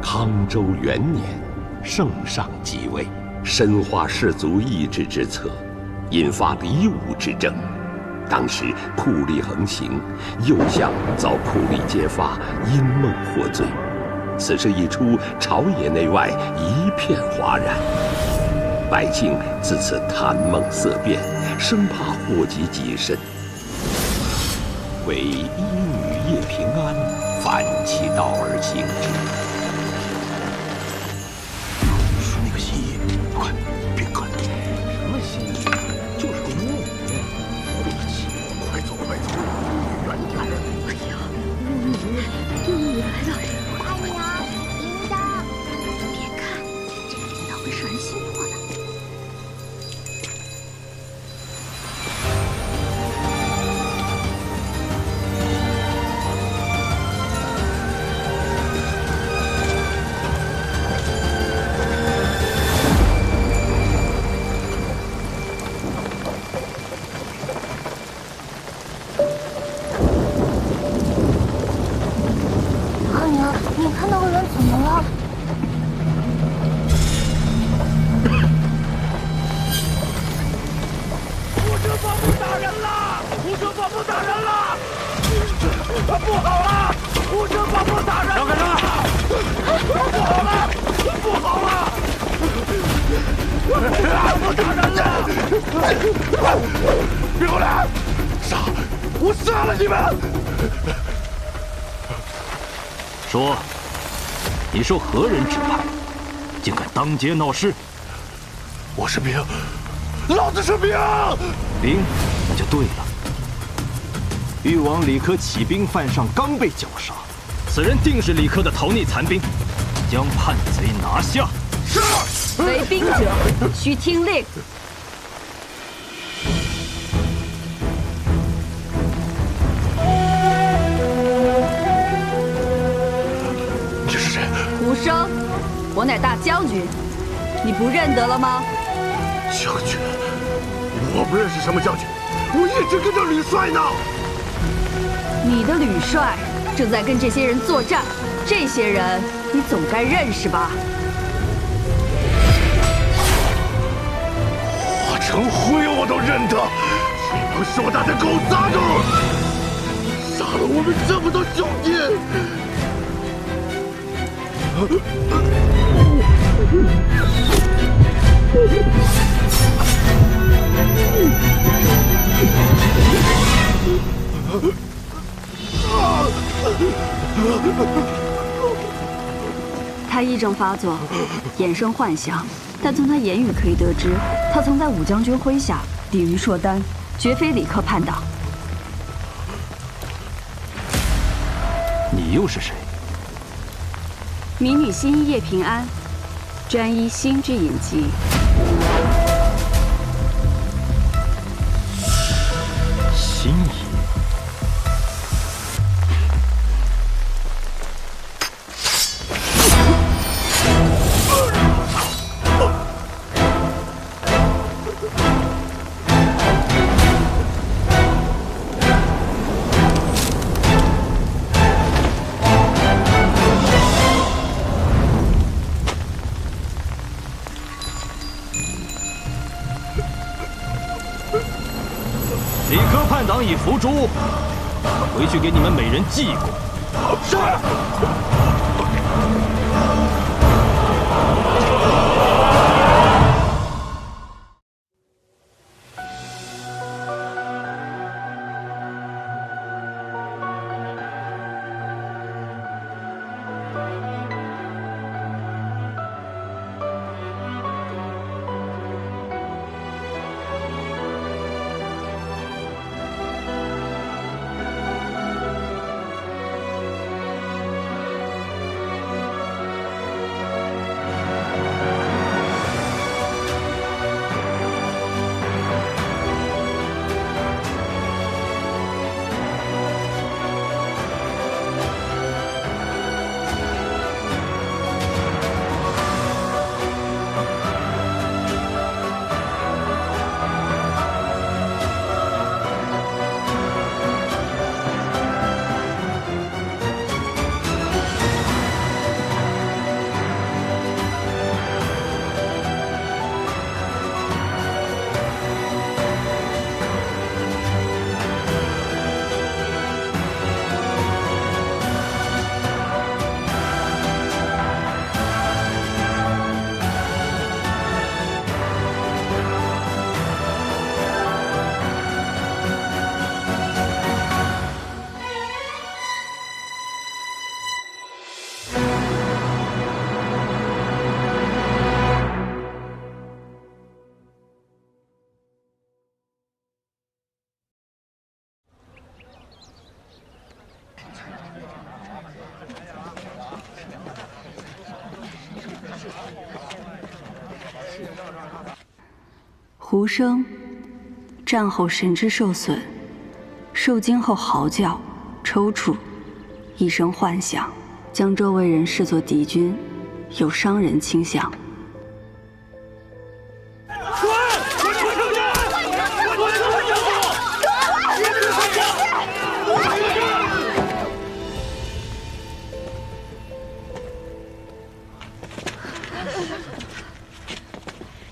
康州元年，圣上即位，深化士族意志之策，引发黎武之争。当时酷吏横行，右相遭酷吏揭发，因梦获罪。此事一出，朝野内外一片哗然，百姓自此谈梦色变，生怕祸及己身。为医女叶平安反其道而行之。是那个新衣，快别看他！什么新衣？就是个巫女。快走快走，远点！哎呀，巫女来了！阿娘，铃铛。别看，这个铃铛会摄人心魄的。你看那个人怎么了？护城堡部打人了！护城堡部打人了！不好了！护城堡部打人了！让开他！不好了！不好了！护城堡部打人了！别过来！我杀了你们！说，你受何人指派，竟敢当街闹事？我是兵，老子是兵。兵，那就对了。誉王李科起兵犯上，刚被绞杀，此人定是李科的逃匿残兵，将叛贼拿下。是。为兵者，须听令。无声，我乃大将军，你不认得了吗？将军，我不认识什么将军，我一直跟着吕帅呢。你的吕帅正在跟这些人作战，这些人你总该认识吧？华成辉我都认得，这帮硕大的狗杂种，杀了我们这么多兄弟。他癔症发作，衍生幻想，但从他言语可以得知，他曾在武将军麾下抵御硕丹，绝非李克叛党。你又是谁？民女新衣叶平安，专医心之隐疾。心仪。李科叛党已伏诛，回去给你们每人记过。是。胡生战后神志受损，受惊后嚎叫、抽搐，一生幻想，将周围人视作敌军，有伤人倾向。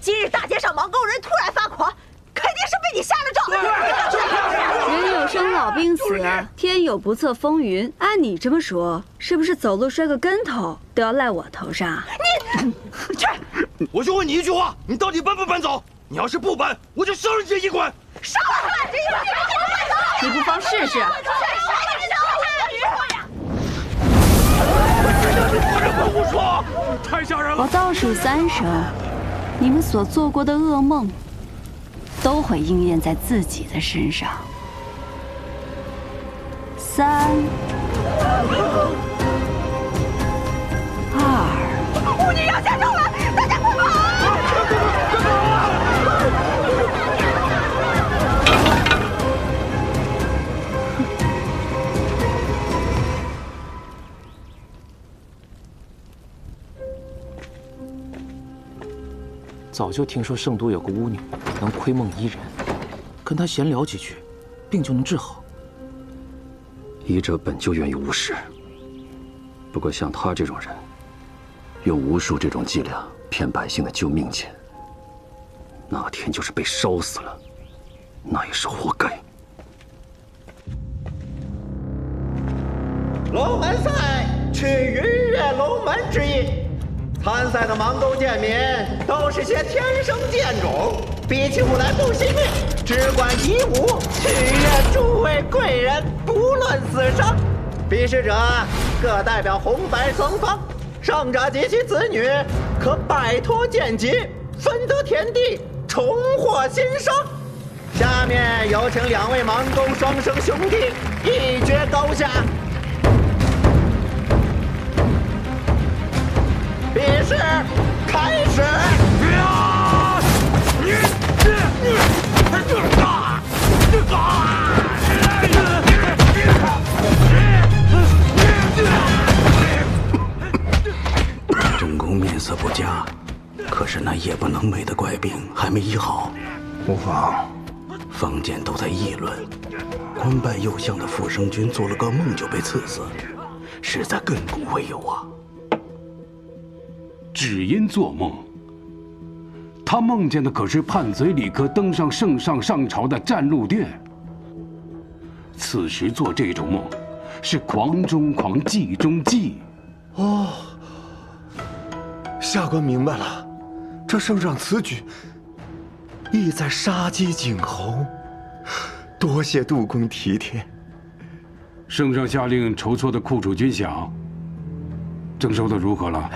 今日大街上盲沟人突然发狂，肯定是被你下了咒。人有生老病死，天有不测风云。按你这么说，是不是走路摔个跟头都要赖我头上？你去！我就问你一句话，你到底搬不搬走？你要是不搬，我就烧了这一馆。烧了这一馆！你不妨试试。太吓人了！我倒数3声，你们所做过的噩梦，都会应验在自己的身上。3、2。巫女要下咒了，大家快跑！早就听说圣都有个巫女能窥梦医人，跟她闲聊几句，病就能治好。医者本就源于巫师，不过像他这种人，用巫术这种伎俩骗百姓的救命钱，哪天就是被烧死了，那也是活该。龙门赛取逾越龙门之意。参赛的盲沟贱民都是些天生贱种，比起武来不惜命，只管以武取悦诸位贵人，不论死生。比试者各代表红白双方，胜者及其子女可摆脱贱疾，分得田地，重获新生。下面有请2位盲沟双生兄弟一决高下。比试开始！正宫面色不佳，可是那夜不能寐的怪病还没医好。无妨。坊间都在议论，官拜右相的傅生君做了个梦就被赐死，实在亘古未有啊。只因做梦，他梦见的可是叛贼李克登上圣上上朝的战鹿殿。此时做这种梦，是狂中狂，忌中忌。哦，下官明白了，这圣上此举，意在杀鸡儆猴。多谢杜公体贴。圣上下令筹措的库储军饷，征收的如何了？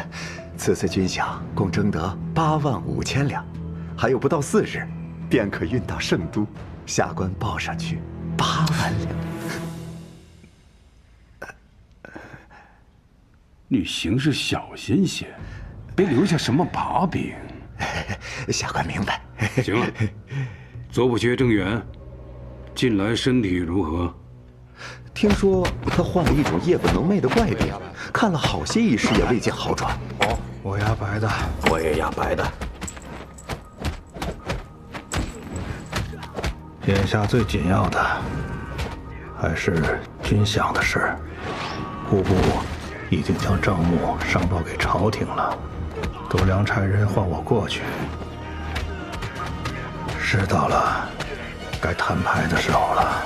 此次军饷共征得85000两，还有不到4日，便可运到圣都。下官报上去8万两。你行事小心些，别留下什么把柄。下官明白。行了，左补学郑远近来身体如何？听说他患了一种夜不能寐的怪病，看了好些医师也未见好转。哦，我压白的，我也压白的。眼下最紧要的还是军饷的事。户部已经将账目上报给朝廷了，都粮差人唤我过去。事到了，该摊牌的时候了。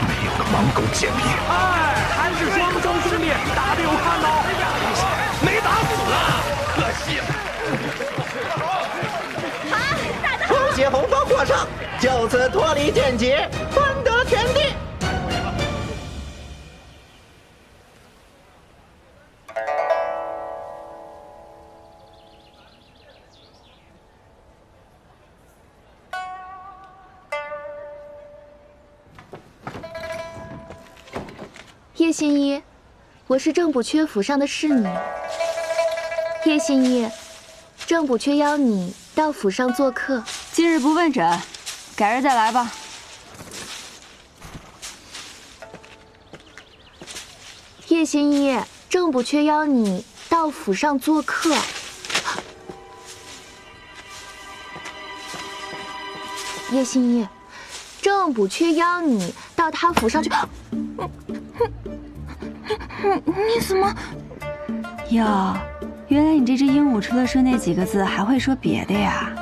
没有个盲狗贱民。哎，还是双生兄弟打得有看头。没打死啊，可惜了。恭喜红方获胜，就此脱离剑劫，分得田地。叶新一，我是正补阙府上的侍女。叶新一，正补阙邀你到府上做客。今日不问诊，改日再来吧。叶新一，正补阙邀你到府上做客。叶新一，正补阙邀你到他府上去。你怎么？哟，原来你这只鹦鹉除了说那几个字，还会说别的呀？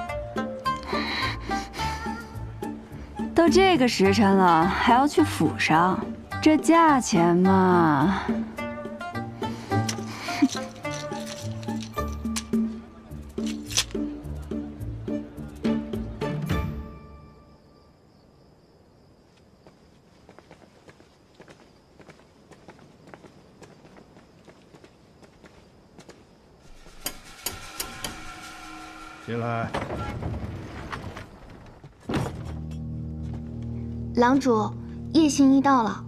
都这个时辰了，还要去府上，这价钱嘛……进来。郎主，叶新一到了。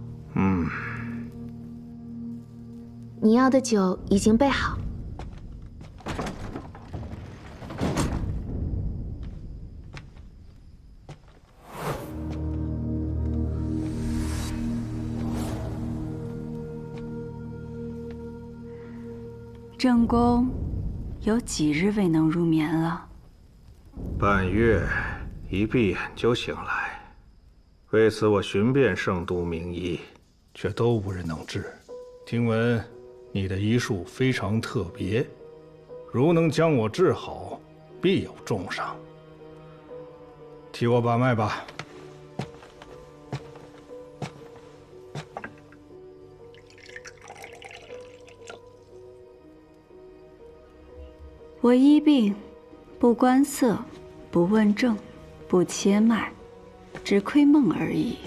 你要的酒已经备好。正宫有几日未能入眠了？半月，一闭眼就醒来。为此，我寻遍圣都名医，却都无人能治。听闻你的医术非常特别，如能将我治好，必有重赏。替我把脉吧。我医病，不观色，不问症，不切脉，只窥梦而已。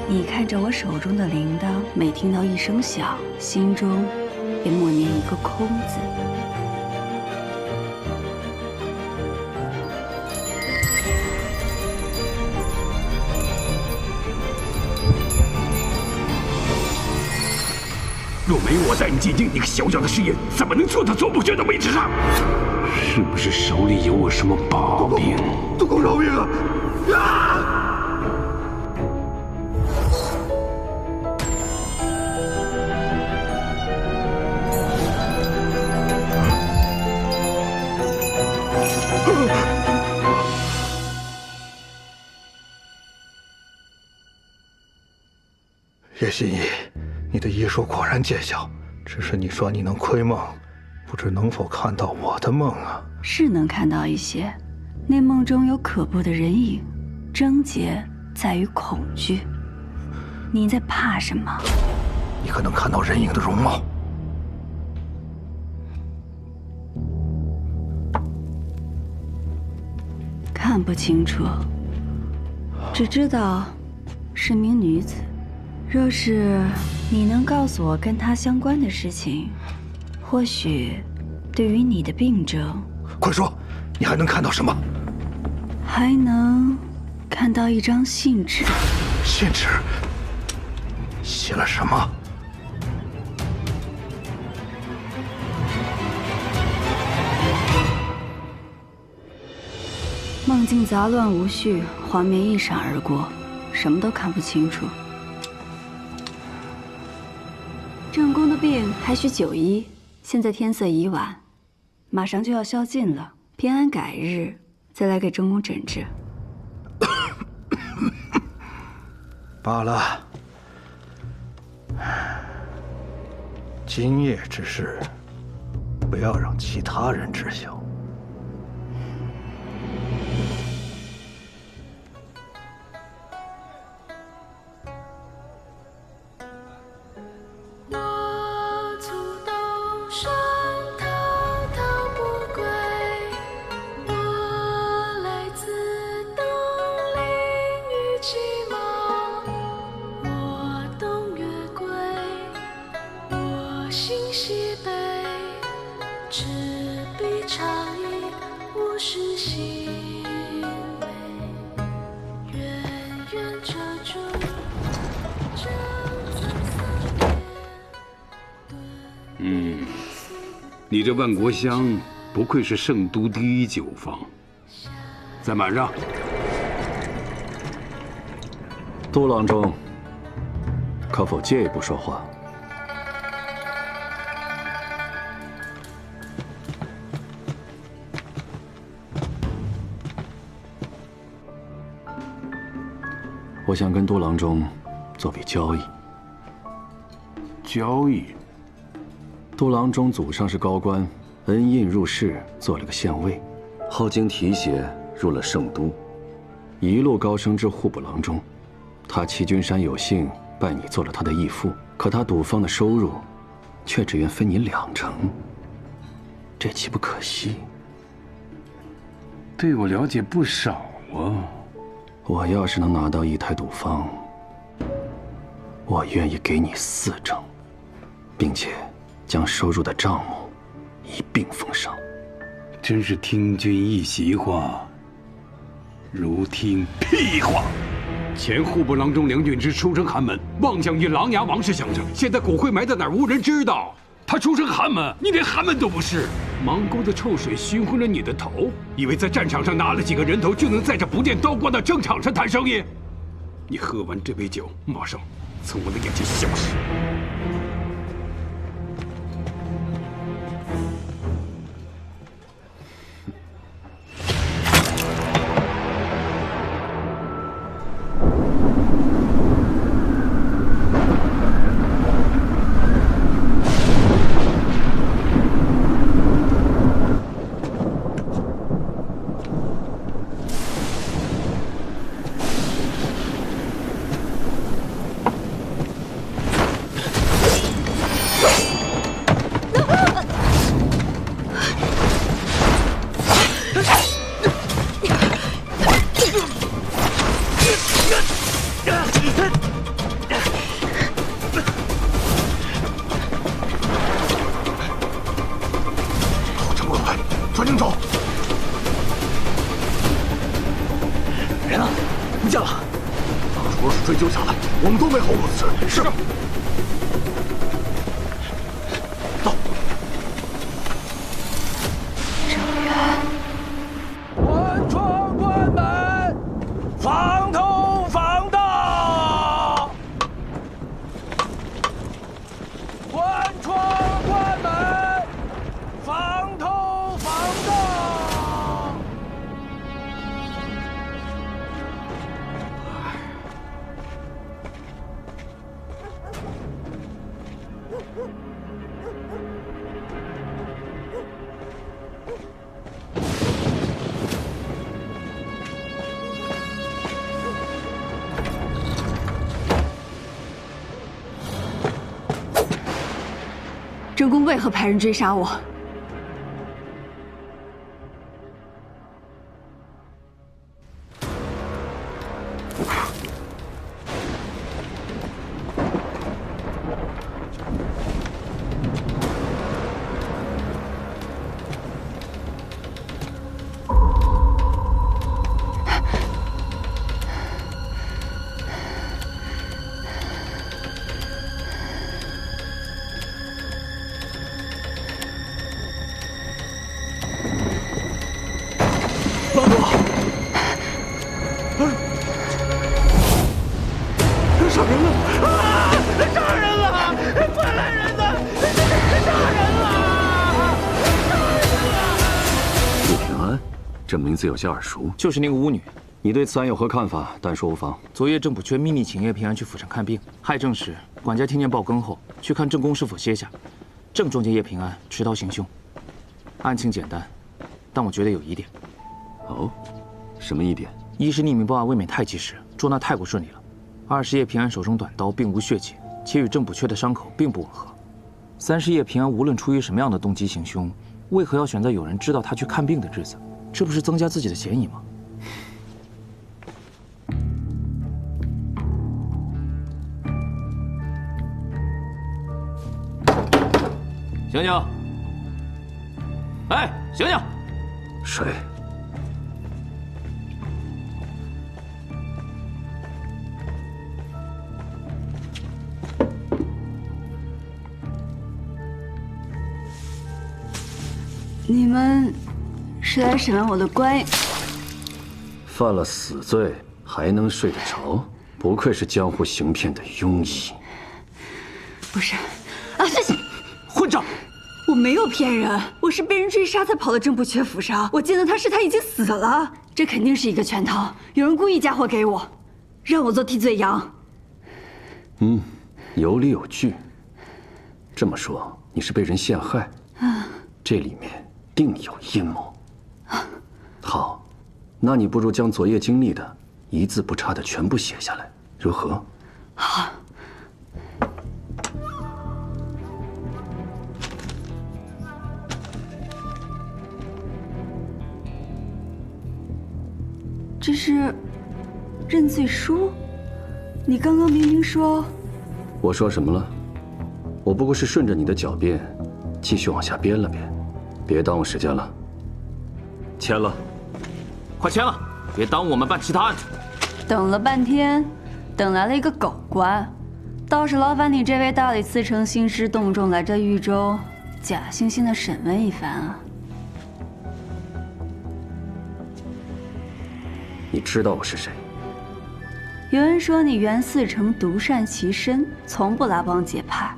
你看着我手中的铃铛，每听到一声响，心中便默念一个空字。若没我带你进京，一个小小的事业怎么能坐到总捕阙的位置上？是不是手里有我什么把柄？督公饶命啊！啊！叶心怡，你的医术果然见效，只是你说你能窥梦，不知能否看到我的梦啊？是能看到一些，那梦中有可怖的人影，症结在于恐惧。你在怕什么？你可能看到人影的容貌。看不清楚，只知道是名女子。若是你能告诉我跟她相关的事情，或许对于你的病症，快说，你还能看到什么？还能看到一张信纸。信纸写了什么？梦境杂乱无序，画面一闪而过，什么都看不清楚。正宫的病还需久医，现在天色已晚，马上就要宵禁了，偏安改日再来给正宫诊治。罢了，今夜之事，不要让其他人知晓。我你这万国香不愧是圣都第一酒坊，再满上。杜郎中，可否借一步说话？我想跟杜郎中做笔交易。交易？杜郎中祖上是高官，恩印入仕，做了个县尉，后经提携入了圣都，一路高升至户部郎中。他齐君山有幸拜你做了他的义父，可他赌坊的收入，却只愿分你2成，这岂不可惜？对我了解不少啊。我要是能拿到一台赌坊，我愿意给你4成，并且将收入的账目一并封上。真是听君一席话，如听屁话。前户部郎中梁俊之出身寒门，妄想与琅琊王氏相争，现在骨灰埋在哪儿无人知道。他出身寒门，你连寒门都不是。芒沟的臭水熏昏了你的头，以为在战场上拿了几个人头就能在这不见刀光的争场上谈生意？你喝完这杯酒，马上从我的眼前消失。郑公为何派人追杀我？这名字有些耳熟，就是那个巫女。你对此案有何看法？但说无妨。昨夜郑补缺秘密请叶平安去府上看病，害症时，管家听见报更后，去看郑公是否歇下，正撞见叶平安持刀行凶。案情简单，但我觉得有疑点。哦，什么疑点？一是匿名报案未免太及时，捉拿太过顺利了；二是叶平安手中短刀并无血迹，且与郑补缺的伤口并不吻合；三是叶平安无论出于什么样的动机行凶，为何要选在有人知道他去看病的日子？这不是增加自己的嫌疑吗？醒醒！哎，醒醒！谁？你们是来审问我的官？犯了死罪还能睡得着，不愧是江湖行骗的庸医。不是，啊，这混账！我没有骗人，我是被人追杀才跑到郑不缺府上。我见到他时，他已经死了。这肯定是一个圈套，有人故意嫁祸给我，让我做替罪羊。有理有据。这么说，你是被人陷害？这里面定有阴谋。好，那你不如将昨夜经历的一字不差的全部写下来，如何？好。这是认罪书？你刚刚明明说……我说什么了？我不过是顺着你的狡辩，继续往下编了编，别耽误时间了。签了，快签了，别耽误我们办其他案子。等了半天，等来了一个狗官，倒是劳烦你这位大理寺丞兴师动众来这豫州，假惺惺的审问一番啊。你知道我是谁？有人说你袁嗣成独善其身，从不拉帮结派；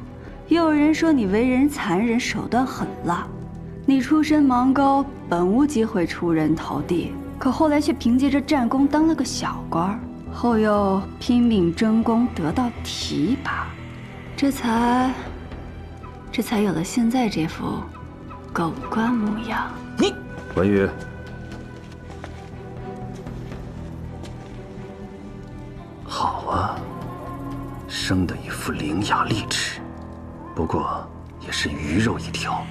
又有人说你为人残忍，手段狠辣。你出身芒高，本无机会出人头地，可后来却凭借着战功当了个小官，后又拼命争功得到提拔，这才有了现在这副狗官模样。你文宇。好啊，生的一副伶牙俐齿，不过也是鱼肉一条。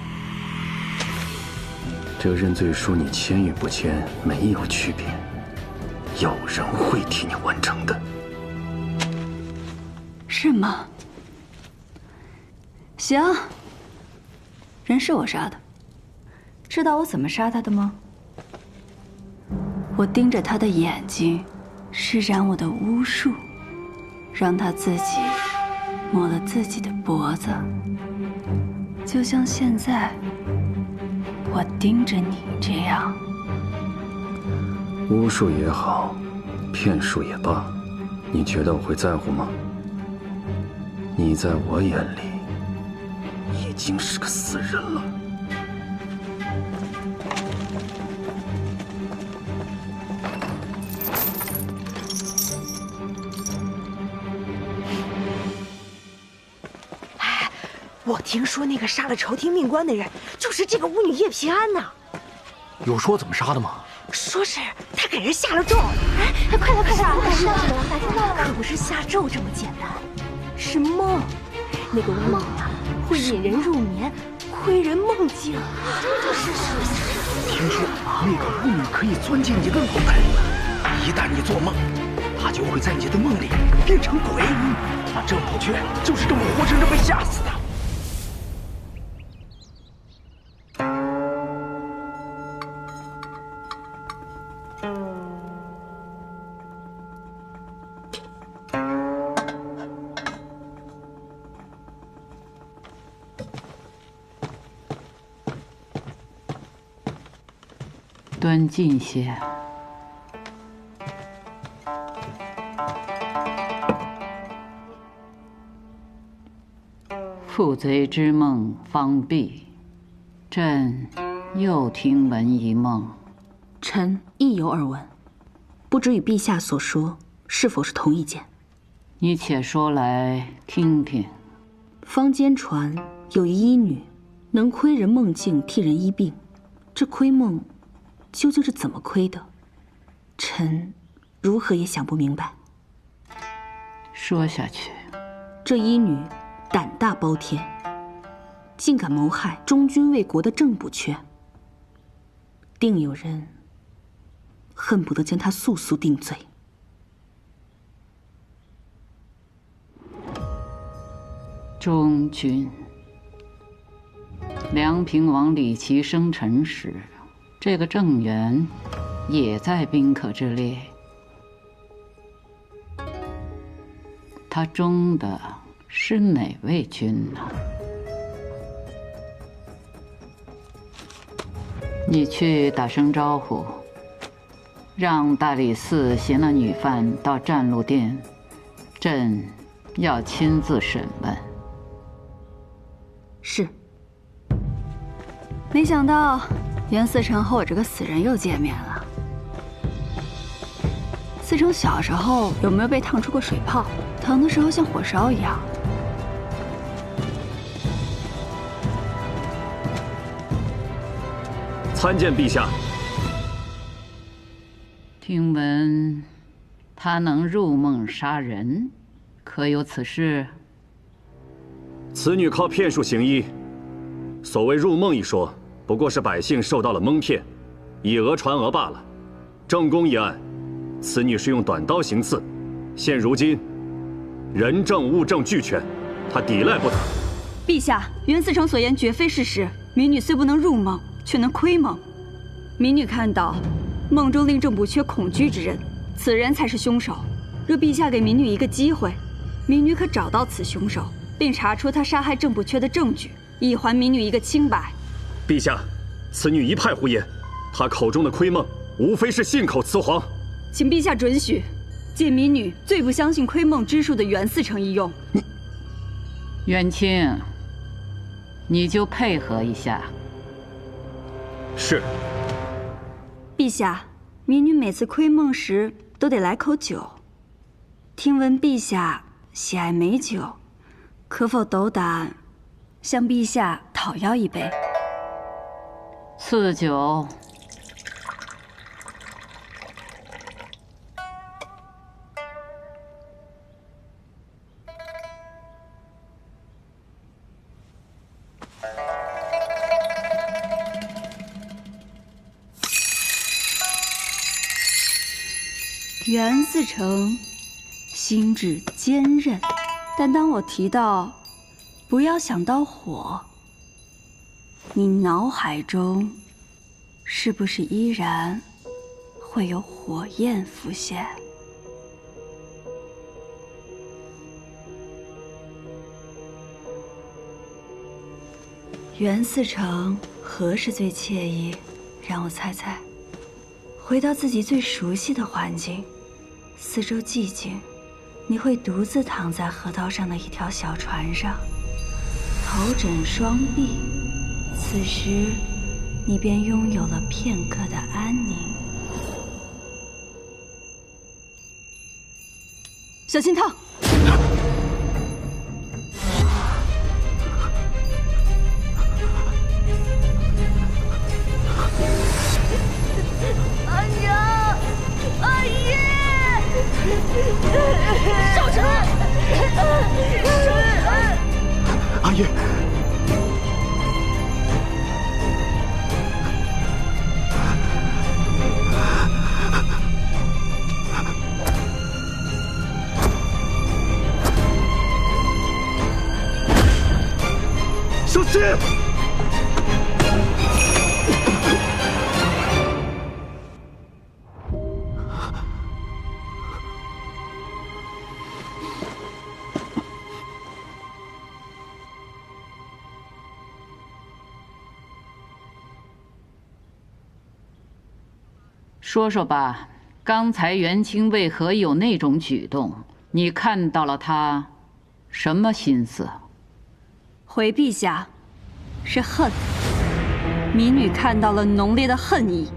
这个认罪书你签与不签没有区别，有人会替你完成的。是吗？行，人是我杀的，知道我怎么杀他的吗？我盯着他的眼睛，施展我的巫术，让他自己摸了自己的脖子，就像现在我盯着你这样。巫术也好，骗术也罢，你觉得我会在乎吗？你在我眼里已经是个死人了。我听说那个杀了朝廷命官的人，就是这个巫女叶平安呐。有说怎么杀的吗？说是他给人下了咒。哎，快来，打听到了吗？可不是下咒这么简单，是梦。那个巫女啊，会引人入眠，窥人梦境。听说那个巫女可以钻进你的脑袋，一旦你做梦，她就会在你的梦里变成鬼。那郑不缺就是这么活生生被吓死的。端近些。负贼之梦方毕，朕又听闻一梦。臣亦有耳闻，不知与陛下所说是否是同一件？你且说来听听。坊间传有一医女，能窥人梦境，替人医病。这窥梦究竟是怎么窥的？臣如何也想不明白。说下去。这医女胆大包天，竟敢谋害忠君为国的郑不缺，定有人恨不得将她速速定罪。忠君，梁平王李琦生辰时，这个郑源也在宾客之列。他忠的是哪位君呢？你去打声招呼，让大理寺携那女犯到占路殿，朕要亲自审问。是。没想到袁思成和我这个死人又见面了。思成小时候有没有被烫出过水泡？疼的时候像火烧一样。参见陛下。听闻他能入梦杀人，可有此事？此女靠骗术行医，所谓入梦一说，不过是百姓受到了蒙骗，以讹传讹罢了。正宫一案，此女是用短刀行刺，现如今人证物证俱全，她抵赖不得。陛下，袁思成所言绝非事实。民女虽不能入梦，却能窥梦。民女看到梦中令郑补缺恐惧之人，此人才是凶手。若陛下给民女一个机会，民女可找到此凶手，并查出他杀害郑补缺的证据，以还民女一个清白。陛下，此女一派胡言，她口中的窥梦，无非是信口雌黄。请陛下准许，借民女最不相信窥梦之术的袁思成一用。元清，你就配合一下。是。陛下，民女每次窥梦时都得来口酒。听闻陛下喜爱美酒，可否斗胆向陛下讨要一杯？赐酒。袁思成心智坚韧，但当我提到不要想到火，你脑海中是不是依然会有火焰浮现？袁思成何时最惬意？让我猜猜。回到自己最熟悉的环境，四周寂静，你会独自躺在河道上的一条小船上，头枕双臂，此时你便拥有了片刻的安宁。小心烫！少成，阿爷，小心！说说吧，刚才元清为何有那种举动？你看到了他什么心思？回陛下，是恨。民女看到了浓烈的恨意。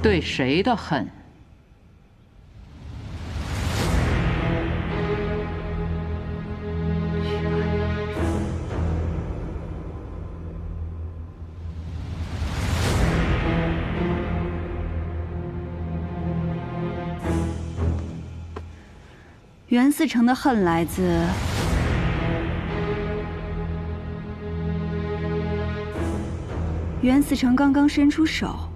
对谁的恨？袁思成的恨来自袁思成刚刚伸出手，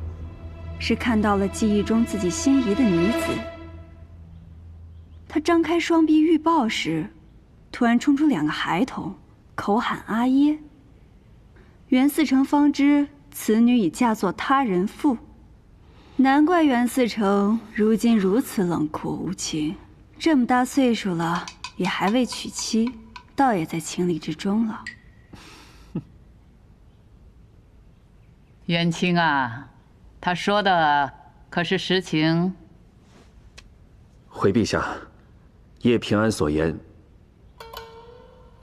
是看到了记忆中自己心仪的女子。他张开双臂欲抱时，突然冲出2个孩童，口喊阿耶。袁思成方知此女已嫁作他人妇，难怪袁思成如今如此冷酷无情。这么大岁数了，也还未娶妻，倒也在情理之中了。元清啊，他说的可是实情？回陛下，叶平安所言，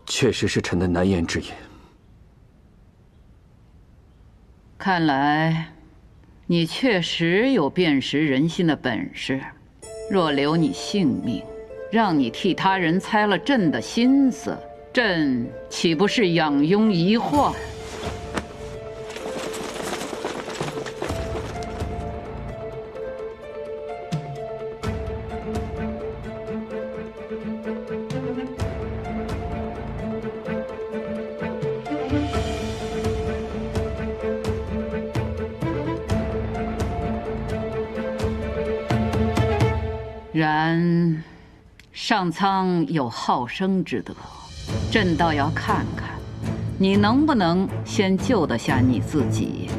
确实是臣的难言之隐。看来，你确实有辨识人心的本事。若留你性命，让你替他人猜了朕的心思，朕岂不是养拥一患？然上苍有好生之德，朕倒要看看你能不能先救得下你自己。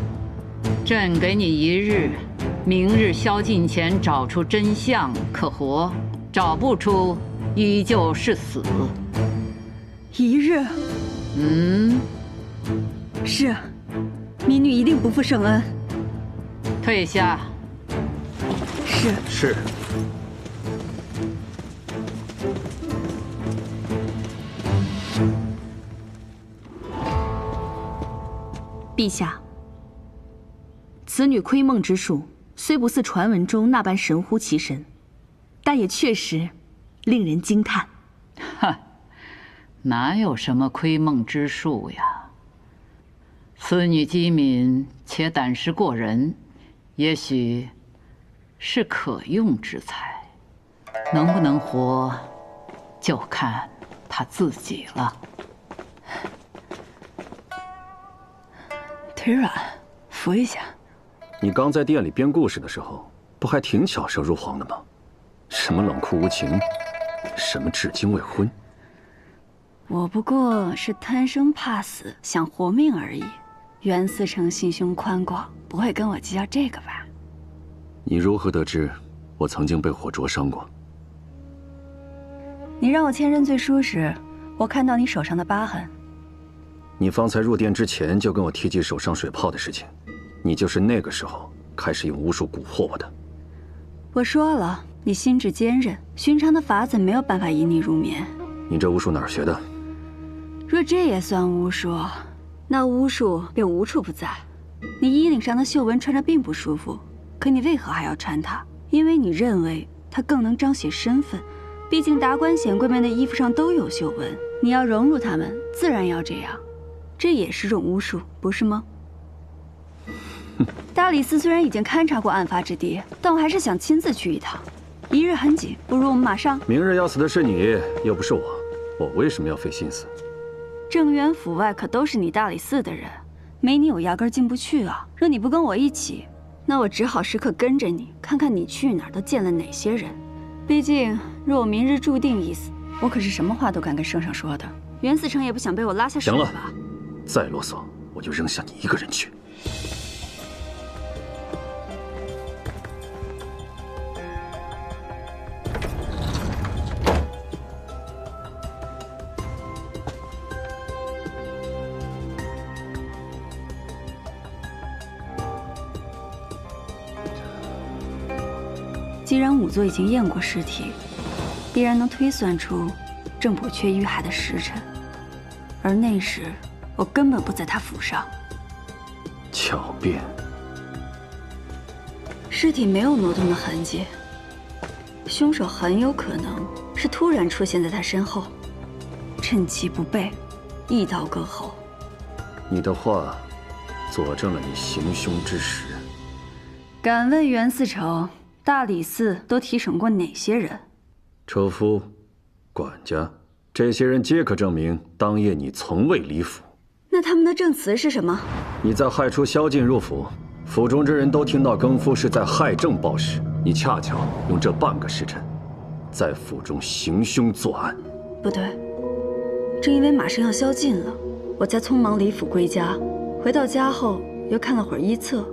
朕给你1日，明日宵禁前找出真相，可活；找不出，依旧是死。1日？是，民女一定不负圣恩。退下。是。陛下，此女窥梦之术虽不似传闻中那般神乎其神，但也确实令人惊叹。哈，哪有什么窥梦之术呀？此女机敏且胆识过人，也许是可用之才，能不能活，就看她自己了。腿软，扶一下。你刚在店里编故事的时候，不还挺巧舌如簧的吗？什么冷酷无情，什么至今未婚。我不过是贪生怕死，想活命而已。袁思成心胸宽广，不会跟我计较这个吧？你如何得知我曾经被火灼伤过？你让我签认罪书时，我看到你手上的疤痕。你方才入殿之前就跟我提及手上水泡的事情，你就是那个时候开始用巫术蛊惑我的。我说了，你心智坚韧，寻常的法子没有办法引你入眠。你这巫术哪儿学的？若这也算巫术，那巫术便无处不在。你衣领上的绣纹穿着并不舒服，可你为何还要穿它？因为你认为它更能彰显身份。毕竟达官显贵们的衣服上都有绣纹，你要融入他们，自然要这样。这也是种巫术，不是吗？大理寺虽然已经勘察过案发之地，但我还是想亲自去一趟。1日很紧，不如我们马上。明日要死的是你，又不是我，我为什么要费心思？正渊府外可都是你大理寺的人，没你我压根进不去啊。若你不跟我一起，那我只好时刻跟着你，看看你去哪儿都见了哪些人。毕竟若我明日注定一死，我可是什么话都敢跟圣上说的。袁思成也不想被我拉下水吧？行了，再啰嗦我就扔下你一个人去。既然仵作已经验过尸体，必然能推算出郑补阙遇害的时辰，而那时我根本不在他府上。巧辩。尸体没有挪动的痕迹，凶手很有可能是突然出现在他身后，趁其不备，一刀割喉。你的话佐证了你行凶之时。敢问袁思成，大理寺都提审过哪些人？车夫、管家，这些人皆可证明当夜你从未离府。那他们的证词是什么？你在亥初宵禁入府，府中之人都听到更夫是在亥正报时，你恰巧用这半个时辰，在府中行凶作案。不对，正因为马上要宵禁了，我才匆忙离府归家。回到家后又看了会儿医册，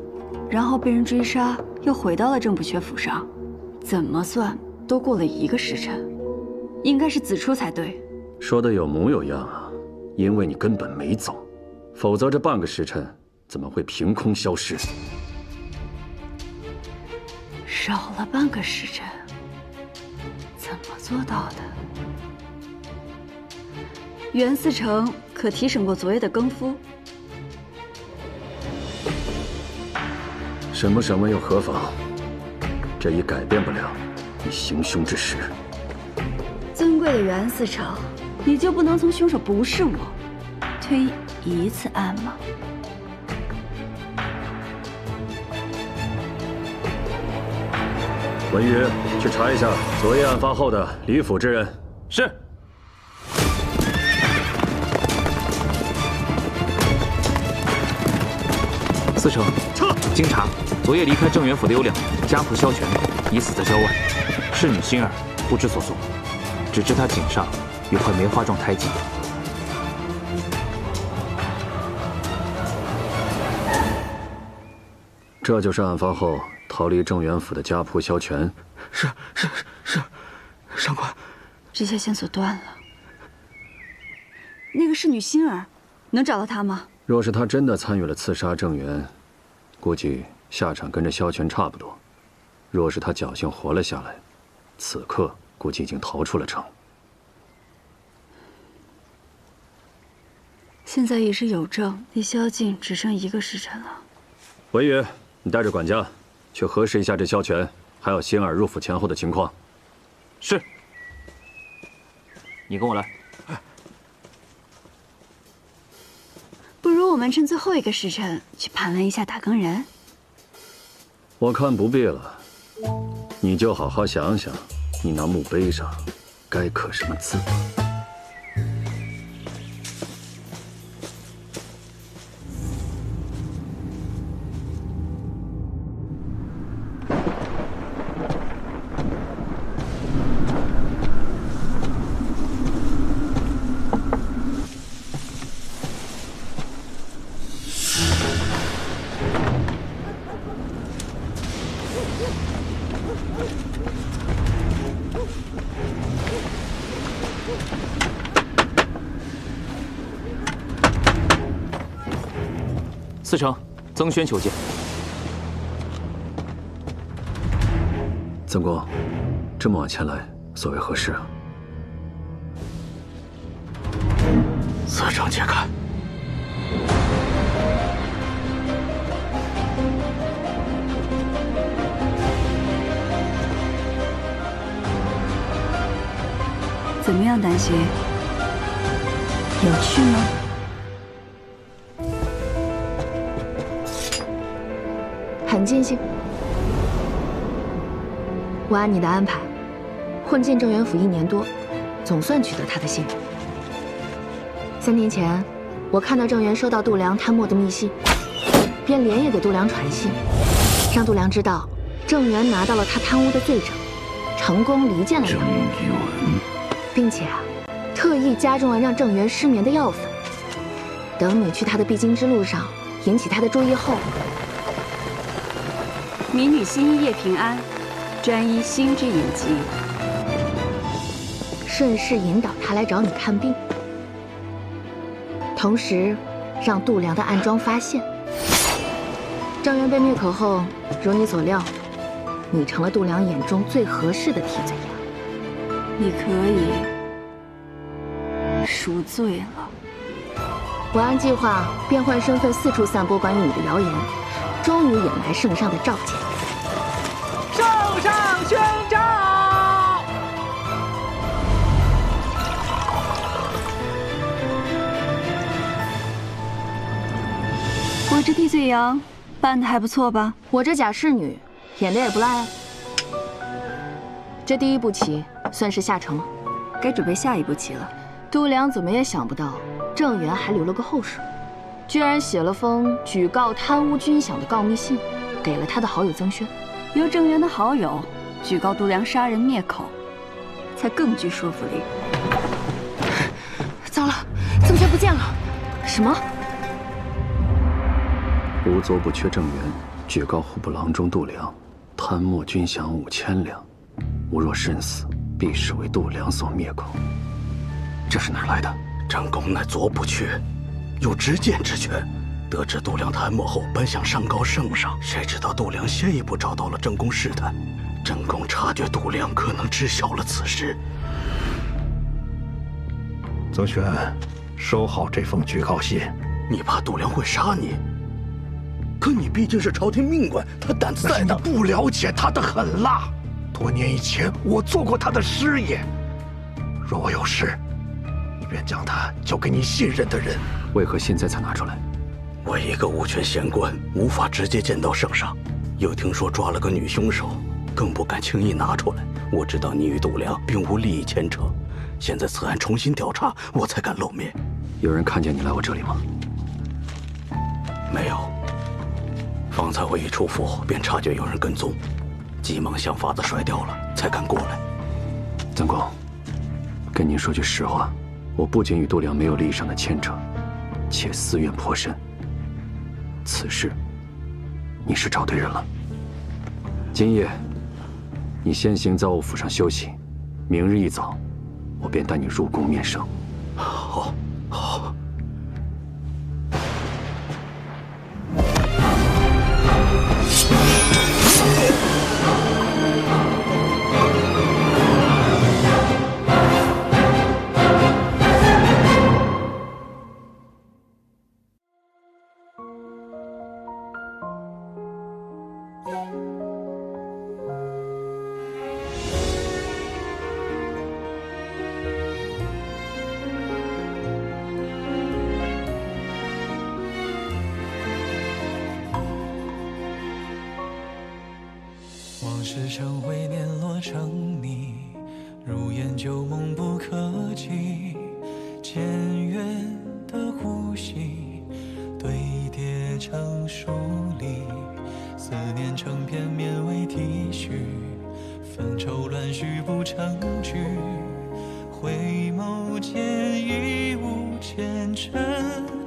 然后被人追杀，又回到了郑补阙府上。怎么算都过了1个时辰，应该是子初才对。说的有模有样啊，因为你根本没走，否则这半个时辰怎么会凭空消失？少了半个时辰，怎么做到的？袁思成可提审过昨夜的更夫？审不审问又何妨？这已改变不了你行凶之时。尊贵的袁思成，你就不能从凶手不是我推一次案吗？文宇，去查一下昨夜案发后的李府之人。是。司成，撤！经查，昨夜离开正元府的有2人，家仆萧全已死在郊外，侍女心儿不知所踪，只知她颈上有块梅花状胎记。这就是案发后逃离正元府的家仆萧全。是，上官。这些线索断了。那个侍女心儿，能找到她吗？若是他真的参与了刺杀郑源，估计下场跟着萧全差不多。若是他侥幸活了下来，此刻估计已经逃出了城。现在已是有证，离宵禁只剩1个时辰了。文宇，你带着管家去核实一下这萧全还有心儿入府前后的情况。是。你跟我来。不如我们趁最后1个时辰去盘问一下打更人。我看不必了，你就好好想想，你那墓碑上该刻什么字吧。司成，曾轩求见。曾公，这么晚前来，所为何事啊？司成，且看。怎么样，丹溪？有趣吗？很尽兴。我按你的安排，混进正元府1年多，总算取得他的信任。3年前，我看到郑源收到度量贪墨的密信，便连夜给度量传信，让度量知道郑源拿到了他贪污的罪证，成功离间了郑源，并且特意加重了让郑源失眠的药粉。等你去他的必经之路上引起他的注意后，民女心一夜平安，专医心之隐疾，顺势引导他来找你看病，同时让度量的暗桩发现。郑源被灭口后，如你所料，你成了度量眼中最合适的替罪羊。你可以赎罪了。我按计划变换身份四处散播关于你的谣言，终于引来圣上的召见。圣上宣召！我这替罪羊办得还不错吧？我这假侍女演的也不赖啊。这第1步棋算是下成了，该准备下一步棋了。度量怎么也想不到，郑源还留了个后手，居然写了封举告贪污军饷的告密信，给了他的好友曾轩。由郑源的好友举告度量杀人灭口，才更具说服力。糟了，曾轩不见了！什么？无昨不缺郑源举告户部郎中度量贪墨军饷5000两，吾若身死，必视为度量所灭口。这是哪来的？正宫乃昨不缺，有执剑之权，得知度量贪墨后，本想上告圣上，谁知道度量先一步找到了正宫试探，正宫察觉度量可能知晓了此事。曾轩，收好这封举告信。你怕度量会杀你？可你毕竟是朝廷命官，他胆子再大，你不了解他的狠辣。多年以前，我做过他的师爷。若我有事，你便将他交给你信任的人。为何现在才拿出来？我一个无权闲官，无法直接见到圣上，又听说抓了个女凶手，更不敢轻易拿出来。我知道你与度量并无利益牵扯，现在此案重新调查，我才敢露面。有人看见你来我这里吗？没有。方才我一出府，便察觉有人跟踪，急忙想法子甩掉了，才敢过来。曾公，跟您说句实话，我不仅与度量没有利益上的牵扯，且私怨颇深。此事，你是找对人了。今夜，你先行在我府上休息，明日一早，我便带你入宫面圣。好，好。往事成灰，年落成泥，如烟旧梦不可及。渐远的呼吸，堆叠成疏离，思念成片绵为体恤，纷愁乱絮不成句，回眸间已无前尘。